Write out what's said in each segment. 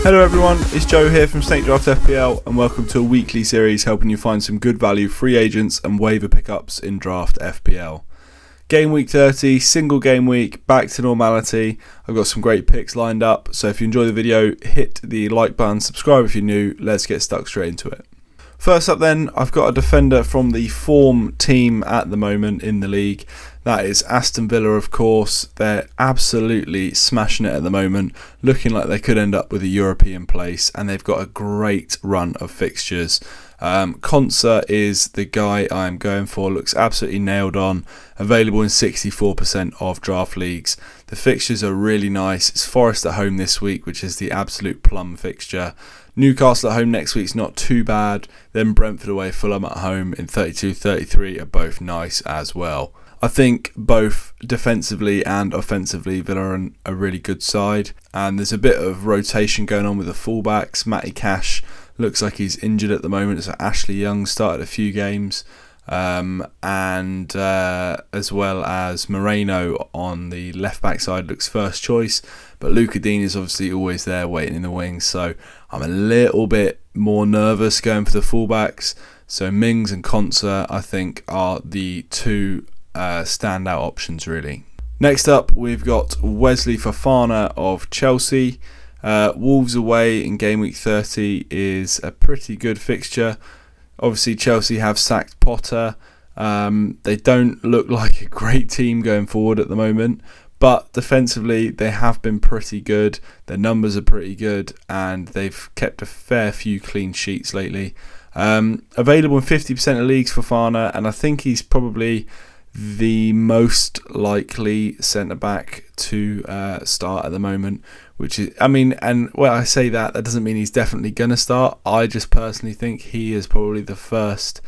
Hello everyone, it's Joe here from Draft FPL and welcome to a weekly series helping you find some good value free agents and waiver pickups in Draft FPL. Game week 30, single game week, back to normality. I've got some great picks lined up, so if you enjoy the video, hit the like button, subscribe if you're new, let's get stuck straight into it. First up then, I've got a defender from the form team at the moment in the league. That is Aston Villa, of course. They're absolutely smashing it at the moment, looking like they could end up with a European place, and they've got a great run of fixtures. Konsa is the guy I'm going for, looks absolutely nailed on, available in 64% of draft leagues. The fixtures are really nice. It's Forest at home this week, which is the absolute plum fixture. Newcastle at home next week's not too bad. Then Brentford away, Fulham at home in 32-33 are both nice as well. I think both defensively and offensively Villa are a really good side, and there's a bit of rotation going on with the fullbacks. Matty Cash looks like he's injured at the moment, so Ashley Young started a few games, and as well as Moreno on the left back side looks first choice, but Luca Dean is obviously always there waiting in the wings, so I'm a little bit more nervous going for the fullbacks. So Mings and Konsa I think are the two standout options really. Next up we've got Wesley Fofana of Chelsea. Wolves away in game week 30 is a pretty good fixture. Obviously Chelsea have sacked Potter. They don't look like a great team going forward at the moment, but defensively they have been pretty good. Their numbers are pretty good and they've kept a fair few clean sheets lately. Available in 50% of leagues for Fofana, and I think he's probably the most likely centre-back to start at the moment, which is, and when I say that doesn't mean he's definitely going to start. I just personally think he is probably the first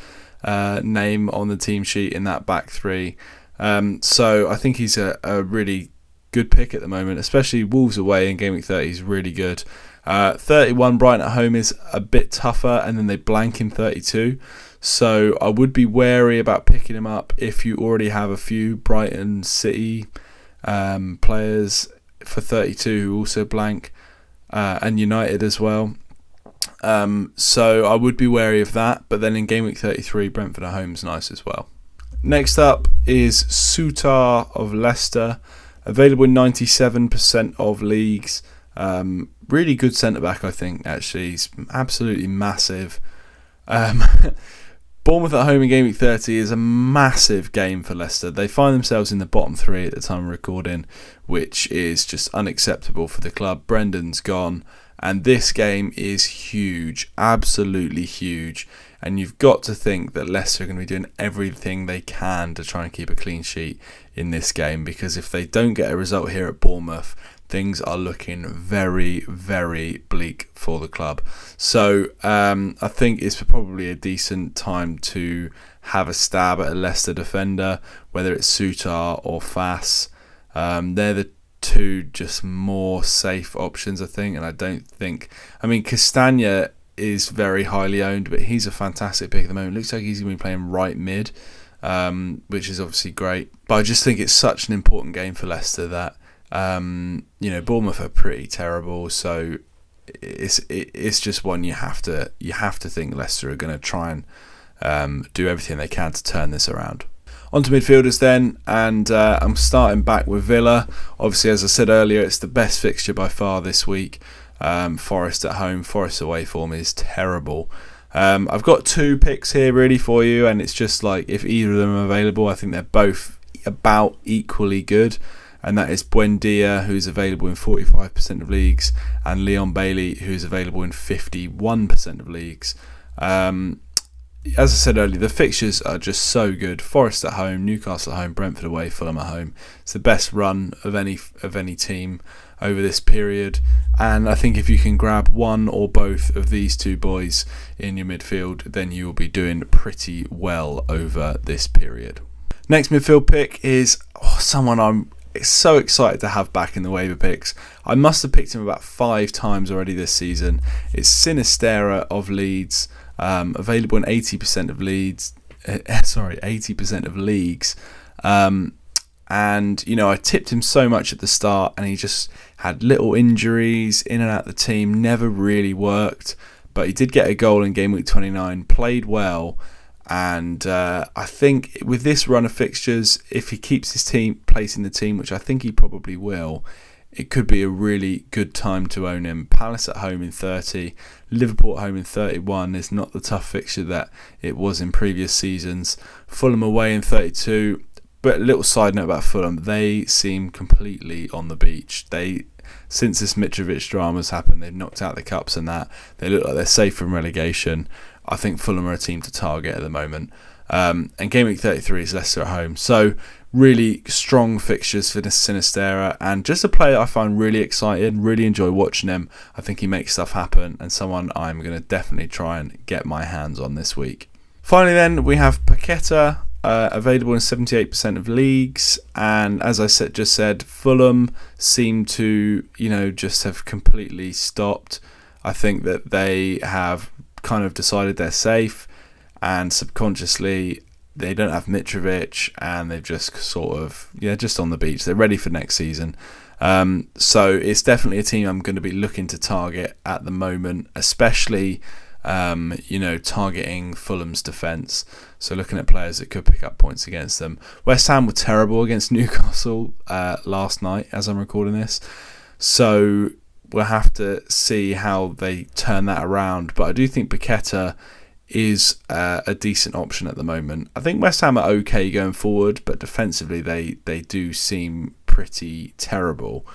name on the team sheet in that back three. So I think he's a really good pick at the moment, especially Wolves away in game week 30 is really good. 31 Brighton at home is a bit tougher, and then they blank in 32. So I would be wary about picking him up if you already have a few Brighton City players for 32 who also blank, and United as well. So I would be wary of that. But then in game week 33, Brentford at home is nice as well. Next up is Sutar of Leicester, available in 97% of leagues. Really good centre back, I think. Actually, he's absolutely massive. Bournemouth at home in game week 30 is a massive game for Leicester. They find themselves in the bottom three at the time of recording, which is just unacceptable for the club. Brendan's gone, and this game is huge, absolutely huge. And you've got to think that Leicester are going to be doing everything they can to try and keep a clean sheet in this game, because if they don't get a result here at Bournemouth, things are looking very, very bleak for the club. So I think it's probably a decent time to have a stab at a Leicester defender, whether it's Sutar or Fass. They're the two just more safe options, I think. And I don't think... Castagna is very highly owned, but he's a fantastic pick at the moment. Looks like he's going to be playing right mid, which is obviously great. But I just think it's such an important game for Leicester that Bournemouth are pretty terrible, so it's just one you have to think Leicester are going to try and do everything they can to turn this around. On to midfielders then, and I'm starting back with Villa. Obviously, as I said earlier, it's the best fixture by far this week. Forest at home, Forest away form is terrible. I've got two picks here really for you, and it's just like if either of them are available, I think they're both about equally good. And that is Buendia, who's available in 45% of leagues, and Leon Bailey, who's available in 51% of leagues. As I said earlier, the fixtures are just so good. Forest at home, Newcastle at home, Brentford away, Fulham at home. It's the best run of any team over this period. And I think if you can grab one or both of these two boys in your midfield, then you will be doing pretty well over this period. Next midfield pick is someone I'm so excited to have back in the waiver picks. I must have picked him about 5 times already this season. It's Sinistera of Leeds, available in 80% of leads. 80% of leagues. And, I tipped him so much at the start, and he just had little injuries in and out of the team, never really worked. But he did get a goal in game week 29, played well. And I think with this run of fixtures, if he keeps his place in the team, which I think he probably will, it could be a really good time to own him. Palace at home in 30, Liverpool at home in 31 is not the tough fixture that it was in previous seasons. Fulham away in 32. But a little side note about Fulham, they seem completely on the beach. Since this Mitrovic drama's happened, they've knocked out the cups and that. They look like they're safe from relegation. I think Fulham are a team to target at the moment. And game week 33 is Leicester at home. So really strong fixtures for Sinistera, and just a player I find really excited, really enjoy watching him. I think he makes stuff happen, and someone I'm going to definitely try and get my hands on this week. Finally then, we have Paqueta, available in 78% of leagues, and as I just said, Fulham seem to, just have completely stopped. I think that they have kind of decided they're safe, and subconsciously they don't have Mitrovic, and they've just sort of, just on the beach. They're ready for next season. So it's definitely a team I'm going to be looking to target at the moment, especially targeting Fulham's defence. So looking at players that could pick up points against them. West Ham were terrible against Newcastle last night as I'm recording this. So we'll have to see how they turn that around. But I do think Paqueta is a decent option at the moment. I think West Ham are okay going forward, but defensively they do seem pretty terrible.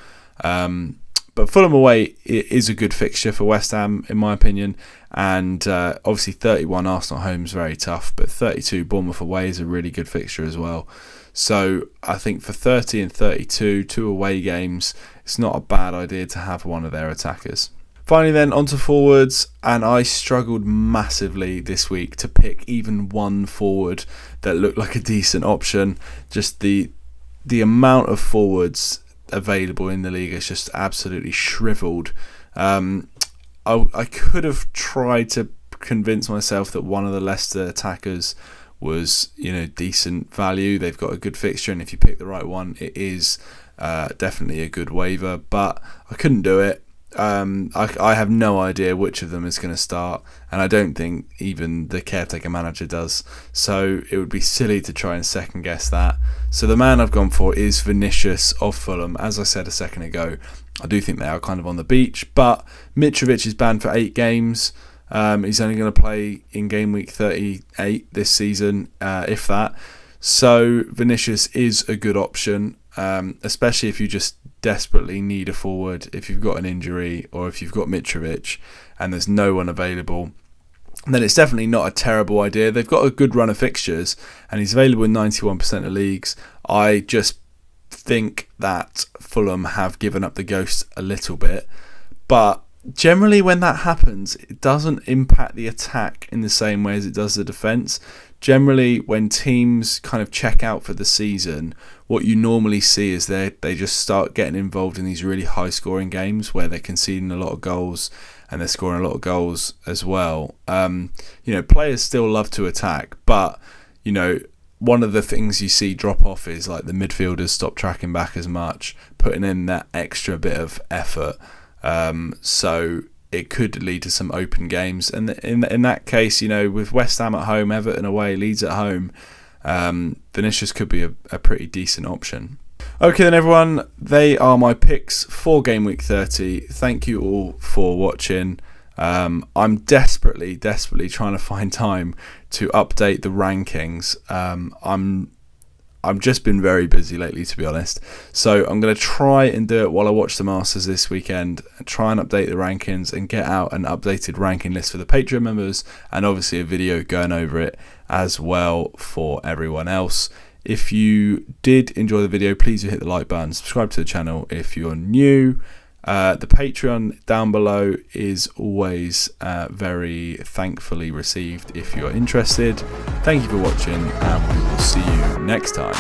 But Fulham away is a good fixture for West Ham, in my opinion. And obviously 31 Arsenal home is very tough, but 32 Bournemouth away is a really good fixture as well. So I think for 30 and 32, 2 away games, it's not a bad idea to have one of their attackers. Finally then, onto forwards, and I struggled massively this week to pick even one forward that looked like a decent option. Just the amount of forwards available in the league is just absolutely shriveled. I could have tried to convince myself that one of the Leicester attackers was, decent value. They've got a good fixture, and if you pick the right one, it is definitely a good waiver. But I couldn't do it. I have no idea which of them is going to start, and I don't think even the caretaker manager does, so it would be silly to try and second guess that. So the man I've gone for is Vinicius of Fulham. As I said a second ago, I do think they are kind of on the beach, but Mitrovic is banned for 8 games. He's only going to play in game week 38 this season, if that. So Vinicius is a good option, especially if you just desperately need a forward, if you've got an injury or if you've got Mitrovic and there's no one available. Then it's definitely not a terrible idea. They've got a good run of fixtures, and he's available in 91% of leagues. I just think that Fulham have given up the ghost a little bit, but generally when that happens, it doesn't impact the attack in the same way as it does the defence. Generally, when teams kind of check out for the season, what you normally see is they just start getting involved in these really high-scoring games where they're conceding a lot of goals and they're scoring a lot of goals as well. Players still love to attack, but, one of the things you see drop off is like the midfielders stop tracking back as much, putting in that extra bit of effort. So it could lead to some open games, and in that case, with West Ham at home, Everton away, Leeds at home, Vinicius could be a pretty decent option. Okay then everyone, they are my picks for game week 30. Thank you all for watching. I'm desperately trying to find time to update the rankings. I've just been very busy lately, to be honest. So I'm going to try and do it while I watch the Masters this weekend, and try and update the rankings and get out an updated ranking list for the Patreon members, and obviously a video going over it as well for everyone else. If you did enjoy the video, please do hit the like button, subscribe to the channel if you're new. The Patreon down below is always very thankfully received if you're interested. Thank you for watching, and we will see you next time.